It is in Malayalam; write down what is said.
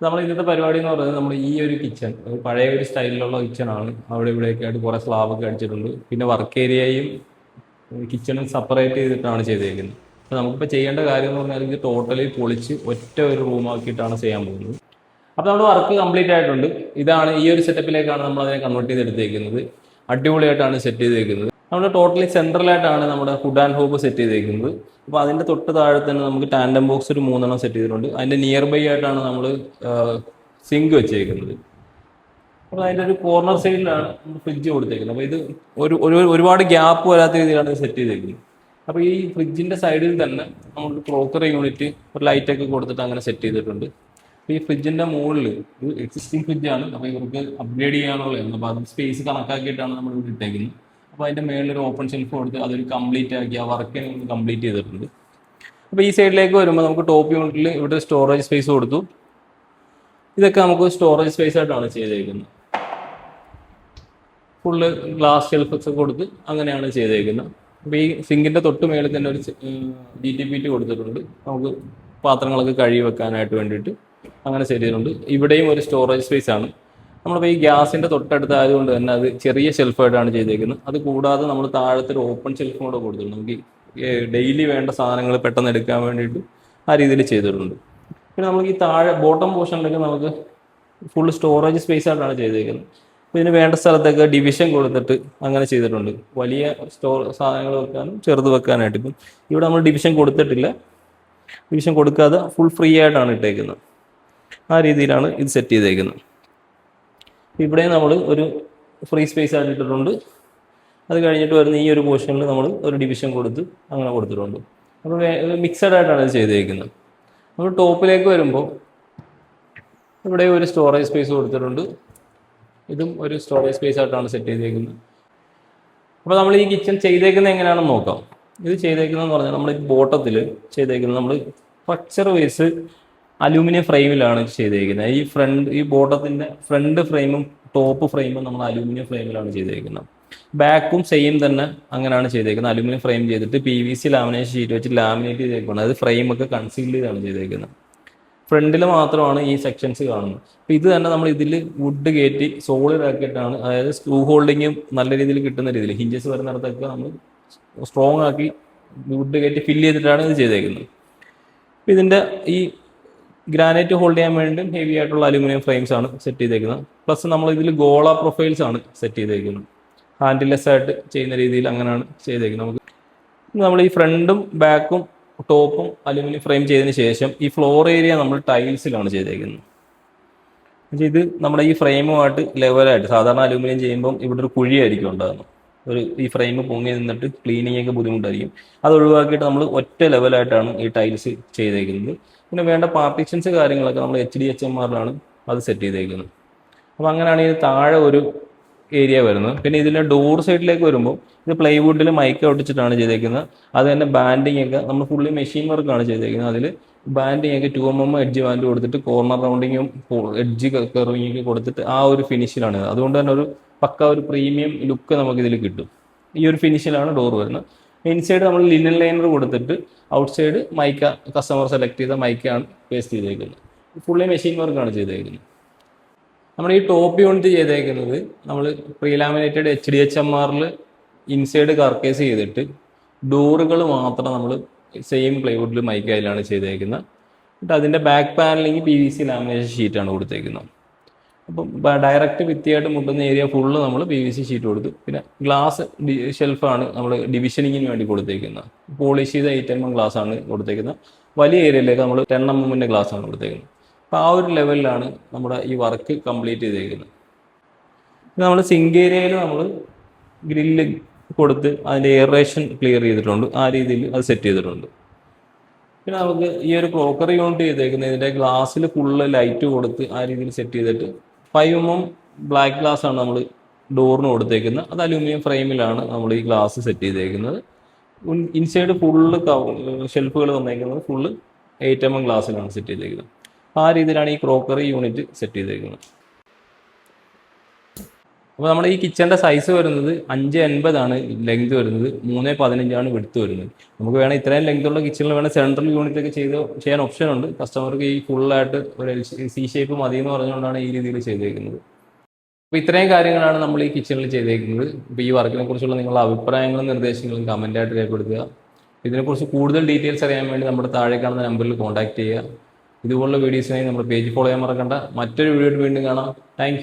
നമ്മൾ ഇന്നത്തെ പരിപാടി എന്ന് പറയുന്നത് നമ്മൾ ഈ ഒരു കിച്ചൺ പഴയ ഒരു സ്റ്റൈലിലുള്ള കിച്ചണാണ്. അവിടെ ഇവിടെയൊക്കെ ആയിട്ട് കുറേ സ്ലാബൊക്കെ അടിച്ചിട്ടുണ്ട്. പിന്നെ വർക്ക് ഏരിയയും കിച്ചണും സെപ്പറേറ്റ് ചെയ്തിട്ടാണ് ചെയ്തേക്കുന്നത്. അപ്പോൾ നമുക്കിപ്പോൾ ചെയ്യേണ്ട കാര്യം എന്ന് പറഞ്ഞാൽ ഇത് ടോട്ടലി പൊളിച്ച് ഒറ്റ ഒരു റൂമാക്കിയിട്ടാണ് ചെയ്യാൻ പോകുന്നത്. അപ്പോൾ നമ്മുടെ വർക്ക് കംപ്ലീറ്റ് ആയിട്ടുണ്ട്. ഇതാണ് ഈ ഒരു സെറ്റപ്പിലേക്കാണ് നമ്മൾ അതിനെ കൺവേർട്ട് ചെയ്തെടുത്തേക്കുന്നത്. അടിപൊളിയായിട്ടാണ് സെറ്റ് ചെയ്തേക്കുന്നത്. നമ്മൾ ടോട്ടലി സെൻട്രലായിട്ടാണ് നമ്മുടെ ഫുഡ് ആൻഡ് ഹോബ് സെറ്റ് ചെയ്തേക്കുന്നത്. അപ്പോൾ അതിൻ്റെ തൊട്ട് താഴെ തന്നെ നമുക്ക് ടാൻഡം ബോക്സ് ഒരു 3 സെറ്റ് ചെയ്തിട്ടുണ്ട്. അതിൻ്റെ നിയർ ബൈ ആയിട്ടാണ് നമ്മൾ സിങ്ക് വെച്ചേക്കുന്നത്. അപ്പോൾ അതിൻ്റെ ഒരു കോർണർ സൈഡിലാണ് നമ്മൾ ഫ്രിഡ്ജ് കൊടുത്തേക്കുന്നത്. അപ്പോൾ ഇത് ഒരുപാട് ഗ്യാപ്പ് വരാത്ത രീതിയിലാണ് സെറ്റ് ചെയ്തേക്കുന്നത്. അപ്പോൾ ഈ ഫ്രിഡ്ജിൻ്റെ സൈഡിൽ തന്നെ നമ്മൾ ക്രോക്കറി യൂണിറ്റ് ഒരു ലൈറ്റൊക്കെ കൊടുത്തിട്ട് അങ്ങനെ സെറ്റ് ചെയ്തിട്ടുണ്ട്. അപ്പോൾ ഈ ഫ്രിഡ്ജിൻ്റെ മുകളിൽ ഇത് എക്സിസ്റ്റിംഗ് ഫ്രിഡ്ജാണ്. അപ്പോൾ ഇവർക്ക് അപ്ഗ്രേഡ് ചെയ്യാനുള്ളതാണ്. അപ്പോൾ അത് സ്പേസ് കണക്കാക്കിയിട്ടാണ് നമ്മൾ ഇവിടെ ഇട്ടേക്കുന്നത്. അപ്പോൾ അതിൻ്റെ മേളിലൊരു ഓപ്പൺ ഷെൽഫ് കൊടുത്ത് അതൊരു കംപ്ലീറ്റ് ആക്കി ആ വർക്കിനെ ഒന്ന് കംപ്ലീറ്റ് ചെയ്തിട്ടുണ്ട്. അപ്പോൾ ഈ സൈഡിലേക്ക് വരുമ്പോൾ നമുക്ക് ടോപ്പ് യൂണിറ്റിൽ ഇവിടെ സ്റ്റോറേജ് സ്പേസ് കൊടുത്തു. ഇതൊക്കെ നമുക്ക് സ്റ്റോറേജ് സ്പേസ് ആയിട്ടാണ് ചെയ്തേക്കുന്നത്. ഫുള്ള് ഗ്ലാസ് ഷെൽഫൊക്കെ കൊടുത്ത് അങ്ങനെയാണ് ചെയ്തേക്കുന്നത്. അപ്പോൾ ഈ സിങ്കിൻ്റെ തൊട്ട് മേളിൽ തന്നെ ഒരു DTPT കൊടുത്തിട്ടുണ്ട്. നമുക്ക് പാത്രങ്ങളൊക്കെ കഴുകി വെക്കാനായിട്ട് വേണ്ടിയിട്ട് അങ്ങനെ ചെയ്തിട്ടുണ്ട്. ഇവിടെയും ഒരു സ്റ്റോറേജ് സ്പേസ് ആണ്. നമ്മളിപ്പോൾ ഈ ഗ്യാസിൻ്റെ തൊട്ടടുത്തായതുകൊണ്ട് തന്നെ അത് ചെറിയ ഷെൽഫായിട്ടാണ് ചെയ്തേക്കുന്നത്. അത് കൂടാതെ നമ്മൾ താഴത്തെ ഒരു ഓപ്പൺ ഷെൽഫും കൂടെ കൊടുത്തിട്ടുണ്ട്. നമുക്ക് ഡെയിലി വേണ്ട സാധനങ്ങൾ പെട്ടെന്ന് എടുക്കാൻ വേണ്ടിയിട്ട് ആ രീതിയിൽ ചെയ്തിട്ടുണ്ട്. പിന്നെ നമുക്ക് ഈ താഴെ ബോട്ടം പോർഷനിലേക്ക് നമുക്ക് ഫുൾ സ്റ്റോറേജ് സ്പേസ് ആയിട്ടാണ് ചെയ്തേക്കുന്നത്. അപ്പോൾ ഇതിന് വേണ്ട സ്ഥലത്തൊക്കെ ഡിവിഷൻ കൊടുത്തിട്ട് അങ്ങനെ ചെയ്തിട്ടുണ്ട്. വലിയ സാധനങ്ങൾ വെക്കാനും ചെറുത് വെക്കാനായിട്ട്. ഇപ്പം ഇവിടെ നമ്മൾ ഡിവിഷൻ കൊടുത്തിട്ടില്ല. ഡിവിഷൻ കൊടുക്കാതെ ഫുൾ ഫ്രീ ആയിട്ടാണ് ഇട്ടേക്കുന്നത്. ആ രീതിയിലാണ് ഇത് സെറ്റ് ചെയ്തേക്കുന്നത്. ഇവിടെ നമ്മൾ ഒരു ഫ്രീ സ്പേസ് ആയിട്ട് ഇട്ടിട്ടുണ്ട്. അത് കഴിഞ്ഞിട്ട് വരുന്ന ഈ ഒരു പോർഷനിൽ നമ്മൾ ഒരു ഡിവിഷൻ കൊടുത്ത് അങ്ങനെ കൊടുത്തിട്ടുണ്ട്. അപ്പോൾ മിക്സഡ് ആയിട്ടാണ് ഇത് ചെയ്തേക്കുന്നത്. നമ്മൾ ടോപ്പിലേക്ക് വരുമ്പോൾ ഇവിടെ ഒരു സ്റ്റോറേജ് സ്പേസ് കൊടുത്തിട്ടുണ്ട്. ഇതും ഒരു സ്റ്റോറേജ് സ്പേസ് ആയിട്ടാണ് സെറ്റ് ചെയ്തേക്കുന്നത്. അപ്പോൾ നമ്മൾ ഈ കിച്ചൺ ചെയ്തേക്കുന്നത് എങ്ങനെയാണെന്ന് നോക്കാം. ഇത് ചെയ്തേക്കുന്നതെന്ന് പറഞ്ഞാൽ നമ്മൾ ഈ ബോട്ടത്തിൽ ചെയ്തേക്കുന്നത് നമ്മൾ സ്ട്രക്ചർ വൈസ് അലൂമിനിയം ഫ്രെയിമിലാണ് ചെയ്തേക്കുന്നത്. ഈ ബോട്ടത്തിൻ്റെ ഫ്രണ്ട് ഫ്രെയിമും ടോപ്പ് ഫ്രെയിമും നമ്മൾ അലൂമിനിയം ഫ്രെയിമിലാണ് ചെയ്തേക്കുന്നത്. ബാക്കും സെയിം തന്നെ അങ്ങനെയാണ് ചെയ്തേക്കുന്നത്. അലൂമിനിയം ഫ്രെയിം ചെയ്തിട്ട് PVC ലാമിനേഷൻ ഷീറ്റ് വെച്ച് ലാമിനേറ്റ് ചെയ്തേക്കുന്നത്. അതായത് ഫ്രെയിമൊക്കെ കൺസീൽ ചെയ്താണ് ചെയ്തേക്കുന്നത്. ഫ്രണ്ടിൽ മാത്രമാണ് ഈ സെക്ഷൻസ് കാണുന്നത്. അപ്പോൾ ഇത് തന്നെ നമ്മൾ ഇതിൽ വുഡ് കയറ്റി സോളിഡ് ആക്കിയിട്ടാണ്, അതായത് സ്ക്രൂ ഹോൾഡിങ്ങും നല്ല രീതിയിൽ കിട്ടുന്ന രീതിയിൽ ഹിഞ്ചസ് വരുന്നിടത്തൊക്കെ നമ്മൾ സ്ട്രോങ് ആക്കി വുഡ് കയറ്റി ഫില്ല് ചെയ്തിട്ടാണ് ഇത് ചെയ്തേക്കുന്നത്. അപ്പോൾ ഇതിൻ്റെ ഈ ഗ്രാനൈറ്റ് ഹോൾഡ് ചെയ്യാൻ വേണ്ടി ഹെവി ആയിട്ടുള്ള അലൂമിനിയം ഫ്രെയിംസ് ആണ് സെറ്റ് ചെയ്തേക്കുന്നത്. പ്ലസ് നമ്മൾ ഇതിൽ ഗോള പ്രൊഫൈൽസ് ആണ് സെറ്റ് ചെയ്തേക്കുന്നത്. ഹാൻഡിലെസ് ആയിട്ട് ചെയ്യുന്ന രീതിയിൽ അങ്ങനെയാണ് ചെയ്തേക്കുന്നത്. നമ്മൾ ഈ ഫ്രണ്ടും ബാക്കും ടോപ്പും അലൂമിനിയം ഫ്രെയിം ചെയ്തതിന് ശേഷം ഈ ഫ്ലോർ ഏരിയ നമ്മൾ ടൈൽസിലാണ് ചെയ്തേക്കുന്നത്. ഇത് നമ്മുടെ ഈ ഫ്രെയിമുമായിട്ട് ലെവലായിട്ട്, സാധാരണ അലൂമിനിയം ചെയ്യുമ്പം ഇവിടെ ഒരു കുഴിയായിരിക്കും ഉണ്ടാകുന്നത്. ഈ ഫ്രെയിം പൊങ്ങി നിന്നിട്ട് ക്ലീനിങ് ഒക്കെ ബുദ്ധിമുട്ടായിരിക്കും. അത് ഒഴിവാക്കിയിട്ട് നമ്മൾ ഒറ്റ ലെവലായിട്ടാണ് ഈ ടൈൽസ് ചെയ്തേക്കുന്നത്. പിന്നെ വേണ്ട പാർട്ടീഷൻസ് കാര്യങ്ങളൊക്കെ നമ്മൾ HDHMR അത് സെറ്റ് ചെയ്തേക്കുന്നത്. അപ്പോൾ അങ്ങനെയാണ് ഇത് താഴെ ഒരു ഏരിയ വരുന്നത്. പിന്നെ ഇതിൻ്റെ ഡോർ സൈഡിലേക്ക് വരുമ്പോൾ ഇത് പ്ലൈവുഡിൽ മൈക്ക ഒട്ടിച്ചിട്ടാണ് ചെയ്തേക്കുന്നത്. അത് തന്നെ ബാൻഡിങ് ഒക്കെ നമ്മൾ ഫുള്ളി മെഷീൻ വർക്കാണ് ചെയ്തേക്കുന്നത്. അതിൽ ബാൻഡിങ് ഒക്കെ 2mm എഡ്ജ് ബാൻഡ് കൊടുത്തിട്ട് കോർണർ റൗണ്ടിങ്ങും എഡ്ജ് കർവിങ്ങൊക്കെ കൊടുത്തിട്ട് ആ ഒരു ഫിനിഷിലാണ്. അതുകൊണ്ട് തന്നെ ഒരു പക്ക ഒരു പ്രീമിയം ലുക്ക് നമുക്കിതിൽ കിട്ടും. ഈ ഒരു ഫിനിഷിലാണ് ഡോർ വരുന്നത്. ഇൻസൈഡ് നമ്മൾ ലിനൻ ലൈനർ കൊടുത്തിട്ട് out side mica customer select ചെയ്ത മൈക്കയാണ് പേസ്റ്റ് ചെയ്തേക്കുന്നത്. ഫുള്ളി മെഷീൻ വർക്കാണ് ചെയ്തേക്കുന്നത്. നമ്മൾ ഈ ടോപ്പ് യൂണിറ്റ് ചെയ്തേക്കുന്നത് നമ്മൾ പ്രീലാമിനേറ്റഡ് HDHMR ഇൻസൈഡ് കർക്കേസ് ചെയ്തിട്ട് ഡോറുകൾ മാത്രം നമ്മൾ സെയിം പ്ലൈവുഡിൽ മൈക്കയിലാണ് ചെയ്തേക്കുന്നത്. എന്നിട്ട് അതിൻ്റെ ബാക്ക് പാനലിങ് PVC ലാമിനേഷൻ ഷീറ്റാണ് കൊടുത്തേക്കുന്നത്. അപ്പം ഡയറക്റ്റ് ഭിത്തിയായിട്ട് മുട്ടുന്ന ഏരിയ ഫുള്ള് നമ്മൾ PVC ഷീറ്റ് കൊടുത്തു. പിന്നെ ഗ്ലാസ് ഷെൽഫാണ് നമ്മൾ ഡിവിഷനിങ്ങിന് വേണ്ടി കൊടുത്തേക്കുന്നത്. പോളിഷ് ചെയ്ത 8mm ഗ്ലാസ് ആണ് കൊടുത്തേക്കുന്നത്. വലിയ ഏരിയയിലേക്ക് നമ്മൾ 10mm ഗ്ലാസ് ആണ് കൊടുത്തേക്കുന്നത്. അപ്പോൾ ആ ഒരു ലെവലിലാണ് നമ്മുടെ ഈ വർക്ക് കംപ്ലീറ്റ് ചെയ്തേക്കുന്നത്. നമ്മൾ സിങ്ക് ഏരിയയിൽ നമ്മൾ ഗ്രില്ല് കൊടുത്ത് അതിൻ്റെ എയറേഷൻ ക്ലിയർ ചെയ്തിട്ടുണ്ട്. ആ രീതിയിൽ അത് സെറ്റ് ചെയ്തിട്ടുണ്ട്. പിന്നെ നമുക്ക് ഈ ഒരു ക്രോക്കറി യൂണിറ്റ് ചെയ്തേക്കുന്നത് ഇതിൻ്റെ ഗ്ലാസ്സിൽ ഫുള്ള് ലൈറ്റ് കൊടുത്ത് ആ രീതിയിൽ സെറ്റ് ചെയ്തിട്ട് 5mm ബ്ലാക്ക് ഗ്ലാസ് ആണ് നമ്മൾ ഡോറിന് കൊടുത്തേക്കുന്നത്. അത് അലൂമിനിയം ഫ്രെയിമിലാണ് നമ്മൾ ഈ ഗ്ലാസ് സെറ്റ് ചെയ്തേക്കുന്നത്. ഇൻസൈഡ് ഫുള്ള് ഷെൽഫുകൾ വന്നേക്കുന്നത് ഫുള്ള് 8mm ഗ്ലാസ്സിലാണ് സെറ്റ് ചെയ്തേക്കുന്നത്. ആ രീതിയിലാണ് ഈ ക്രോക്കറി യൂണിറ്റ് സെറ്റ് ചെയ്തേക്കുന്നത്. അപ്പോൾ നമ്മുടെ ഈ കിച്ചൻ്റെ സൈസ് വരുന്നത് 5.80 ലെങ്ത് വരുന്നത്, 3.15 വിഡ്ത്ത് വരുന്നത്. നമുക്ക് വേണം ഇത്രയും ലെങ്ത്തുള്ള കിച്ചണിൽ വേണം സെൻട്രൽ യൂണിറ്റ് ഒക്കെ ചെയ്യാൻ ഓപ്ഷൻ ഉണ്ട്. കസ്റ്റമർക്ക് ഈ ഫുള്ളായിട്ട് ഒരു സി ഷേപ്പ് മതി എന്ന് പറഞ്ഞുകൊണ്ടാണ് ഈ രീതിയിൽ ചെയ്തേക്കുന്നത്. അപ്പോൾ ഇത്രയും കാര്യങ്ങളാണ് നമ്മൾ ഈ കിച്ചണിൽ ചെയ്തേക്കുന്നത്. അപ്പോൾ ഈ വർക്കിനെ കുറിച്ചുള്ള നിങ്ങളുടെ അഭിപ്രായങ്ങളും നിർദ്ദേശങ്ങളും കമൻറ്റായിട്ട് രേഖപ്പെടുത്തുക. ഇതിനെക്കുറിച്ച് കൂടുതൽ ഡീറ്റെയിൽസ് അറിയാൻ വേണ്ടി നമ്മുടെ താഴെ കാണുന്ന നമ്പറിൽ കോൺടാക്ട് ചെയ്യുക. ഇതുപോലുള്ള വീഡിയോസിനായി നമ്മുടെ പേജ് ഫോളോ ചെയ്യാൻ മറക്കണ്ട. മറ്റൊരു വീഡിയോ വീണ്ടും കാണാം. താങ്ക്